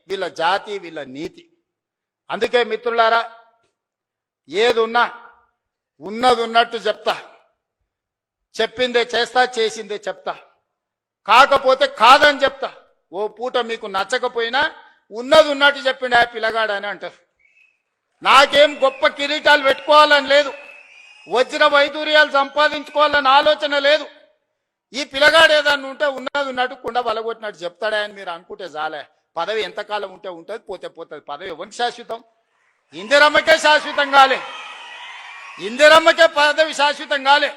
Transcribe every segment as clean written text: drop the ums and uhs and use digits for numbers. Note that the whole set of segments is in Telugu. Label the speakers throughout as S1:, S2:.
S1: వీళ్ళ జాతి, వీళ్ళ నీతి. అందుకే మిత్రులారా, ఏదున్నా ఉన్నది ఉన్నట్టు చెప్తా, చెప్పిందే చేస్తా, చేసిందే చెప్తా, కాకపోతే కాదని చెప్తా. ఓ పూట మీకు నచ్చకపోయినా ఉన్నది ఉన్నట్టు చెప్పిండు ఆ పిల్లగాడని అంటారు. నాకేం గొప్ప కిరీటాలు పెట్టుకోవాలని లేదు, వజ్ర వైదూర్యాలు సంపాదించుకోవాలని ఆలోచన లేదు. ఈ పిల్లగాడు ఏదన్నా ఉంటే ఉన్నది ఉన్నట్టు కుండ బలగొట్టినట్టు చెప్తాడా అని మీరు అనుకుంటే చాలే. పదవి ఎంతకాలం ఉంటే ఉంటుంది, పోతే పోతుంది. పదవి ఎవరికి శాశ్వతం? ఇందిరమ్మకే శాశ్వతం కాలే, ఇందిరమ్మకే పదవి శాశ్వతం కాలే,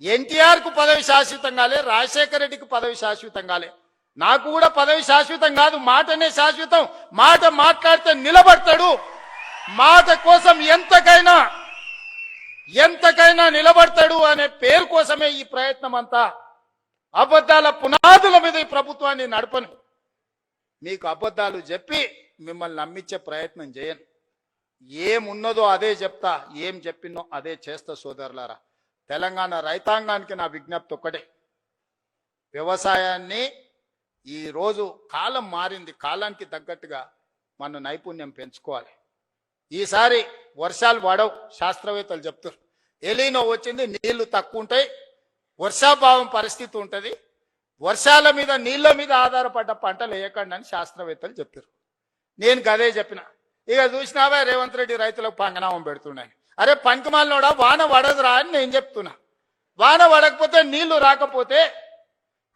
S1: ఎన్టీఆర్కు పదవి శాశ్వతం కాలే, రాజశేఖర రెడ్డికి పదవి శాశ్వతం కాలే. నాకు కూడా పదవి శాశ్వతం కాదు, మాటనే శాశ్వతం. మాట మాట్లాడితే నిలబడతాడు, మాట కోసం ఎంతకైనా నిలబడతాడు అనే పేరు కోసమే ఈ ప్రయత్నం అంతా. అబద్ధాల పునాదుల మీద ఈ ప్రభుత్వాన్ని నడపను. మీకు అబద్ధాలు చెప్పి మిమ్మల్ని నమ్మించే ప్రయత్నం చేయను. ఏమున్నదో అదే చెప్తా, ఏం చెప్పినో అదే చేస్తా. సోదరులారా, తెలంగాణ రైతాంగానికి నా విజ్ఞప్తి ఒక్కటే, వ్యవసాయాన్ని ఈరోజు కాలం మారింది, కాలానికి తగ్గట్టుగా మన నైపుణ్యం పెంచుకోవాలి. ఈసారి వర్షాలు పడవు, శాస్త్రవేత్తలు చెప్తారు. ఎలీనో వచ్చింది, నీళ్లు తక్కువ ఉంటాయి, వర్షాభావం పరిస్థితి ఉంటుంది, వర్షాల మీద నీళ్ళ మీద ఆధారపడ్డ పంటలు వేయకండి అని శాస్త్రవేత్తలు చెప్పారు. నేను గదే చెప్పిన. ఇక చూసినావా రేవంత్ రెడ్డి రైతులకు పంగనామం పెడుతున్నాయి. అరే పంకమాలనోడా, వాన పడదురా అని నేను చెప్తున్నా. వాన పడకపోతే, నీళ్లు రాకపోతే,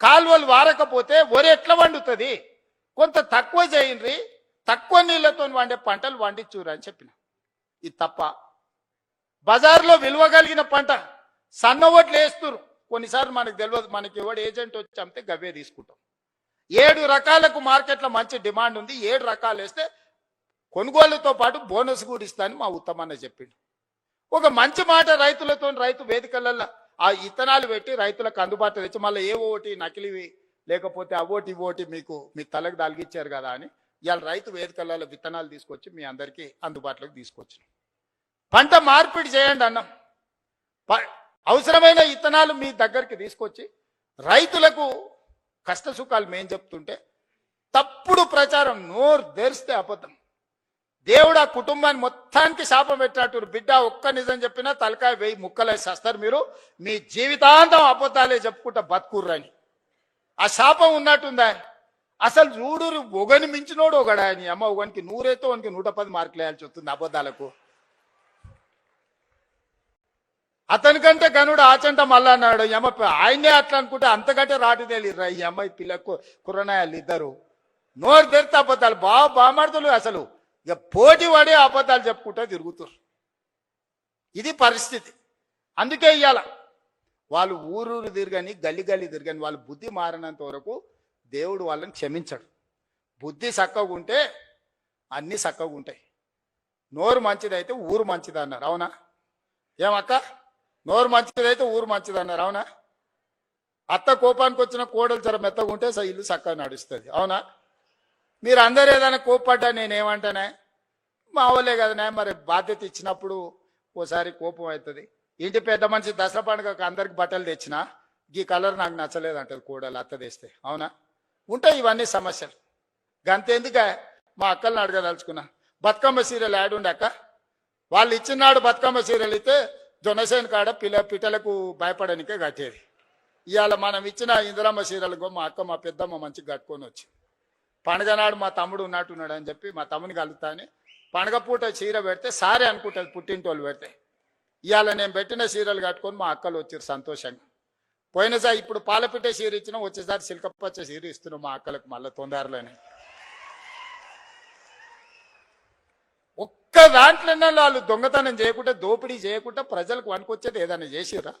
S1: కాలువలు వారకపోతే వరి ఎట్లా వండుతుంది? కొంత తక్కువ చేయండి, తక్కువ నీళ్లతో వండే పంటలు వండించురు అని చెప్పిన. ఇది తప్ప? బజార్లో విలువ కలిగిన పంట సన్న ఓట్లు వేస్తురు. కొన్నిసార్లు మనకు తెలియదు, మనకి ఎవడు ఏజెంట్ వచ్చి అమ్మితే గవ్వే తీసుకుంటాం. 7 రకాలకు మార్కెట్లో మంచి డిమాండ్ ఉంది, 7 రకాలు వేస్తే కొనుగోలుతో పాటు బోనస్ కూడా ఇస్తానని మా ఉత్తమన్న చెప్పిండు. ఒక మంచి మాట రైతులతో, రైతు వేదికలలో ఆ ఇత్తనాలు పెట్టి రైతులకు అందుబాటులో తెచ్చి, మళ్ళీ ఏ ఓటి నకిలివి లేకపోతే అవోటి ఇవోటి మీకు మీ తలకు దాల్గిచ్చారు కదా అని ఇవాళ రైతు వేదికలలో విత్తనాలు తీసుకొచ్చి మీ అందరికీ అందుబాటులోకి తీసుకొచ్చిన. పంట మార్పిడి చేయండి అన్నాం. అవసరమైన ఇత్తనాలు మీ దగ్గరికి తీసుకొచ్చి రైతులకు కష్ట సుఖాలు మేం చెప్తుంటే తప్పుడు ప్రచారం, నోరు తెరిస్తే అబద్ధం. దేవుడు ఆ కుటుంబాన్ని మొత్తానికి శాపం పెట్టినట్టు, బిడ్డ ఒక్క నిజం చెప్పినా తలకాయ 1000 ముక్కలేసి వస్తారు మీరు, మీ జీవితాంతం అబద్ధాలే చెప్పుకుంటా బతుకుర్రని. ఆ శాపం ఉన్నట్టుందా? అసలు చూడు, ఒకని మించినోడు ఒకడా అని. అమ్మ ఒకనికి 100 అయితే ఒకనికి 110 మార్కులు వేయాల్సి వస్తుంది అబద్ధాలకు. అతనికంటే గనుడు ఆచంట మళ్ళా అన్నాడు. అమ్మ ఆయనే అట్లా అనుకుంటే అంతకంటే రాటు తెలియదురా ఈ అమ్మాయి పిల్లకు కుర్రనాయాలు ఇద్దరు. నోరు తెరితే అబద్ధాలు, బామాడుతులు. అసలు ఇక పోటీ పడే అబద్ధాలు చెప్పుకుంటూ తిరుగుతారు. ఇది పరిస్థితి. అందుకే ఇవాళ వాళ్ళు ఊరూరు తిరగని, గల్లి తిరగని, వాళ్ళ బుద్ధి మారినంత వరకు దేవుడు వాళ్ళని క్షమించడు. బుద్ధి చక్కగా ఉంటే అన్నీ చక్కగా ఉంటాయి. నోరు మంచిదైతే ఊరు మంచిది అన్నారు, అవునా? ఏమక్క? నోరు మంచిదైతే ఊరు మంచిది అన్నారు, అవునా? అత్త కోపానికి వచ్చిన కోడలు జర మెత్తగా ఉంటే ఇల్లు చక్కగా నడుస్తుంది, అవునా? మీరు అందరు ఏదైనా కోప్పడ్డా నేనేమంటానే, మా వాళ్ళే కదనే, మరి బాధ్యత ఇచ్చినప్పుడు ఓసారి కోపం అవుతుంది. ఇంటి పెద్ద మనిషి దసరా పండుగకు అందరికి బట్టలు తెచ్చినా ఈ కలర్ నాకు నచ్చలేదు అంటది కోడలు, అత్త తెస్తే, అవునా? ఉంటాయి ఇవన్నీ సమస్యలు. గంతెందుకే మా అక్కల్ని అడగదలుచుకున్నా, బతుకమ్మ సీరియల్ యాడ్ ఉండే అక్క, వాళ్ళు ఇచ్చినాడు బతుకమ్మ సీరియల్ అయితే జొన్నసేన కాడ పిట్టలకు భయపడనికే కట్టేది. ఇవాళ మనం ఇచ్చిన ఇందిరమ్మ సీరియల్కో మా అక్క మా పెద్దమ్మ మంచిగా కట్టుకొని వచ్చి, పండుగ నాడు మా తమ్ముడు ఉన్నట్టున్నాడు అని చెప్పి మా తమ్ముని కలుగుతా అని పండుగ పూట చీర పెడితే సారే అనుకుంటుంది, పుట్టింటోళ్ళు పెడితే. ఇవాళ నేను పెట్టిన సీరియల్ కట్టుకొని మా అక్కలు వచ్చారు సంతోషంగా. పోయినసారి ఇప్పుడు పాలపిట్టే సీర ఇచ్చినా, వచ్చేసారి సిల్కపచ్చ సీర ఇస్తున్నాం మా అక్కలకు మళ్ళీ తొందరలోనే. ఒక్క దాంట్లోనే వాళ్ళు దొంగతనం చేయకుండా, దోపిడీ చేయకుండా ప్రజలకు వనుకొచ్చేది ఏదైనా చేసిరా?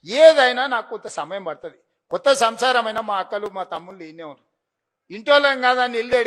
S1: ఏదైనా నాకు కొంత సమయం పడుతుంది. కొత్త సంసారమైనా మా అక్కలు మా తమ్ముళ్ళు ఈయనే ఉన్నారు. ఇంటోళ్ళం కాదని ఇల్లు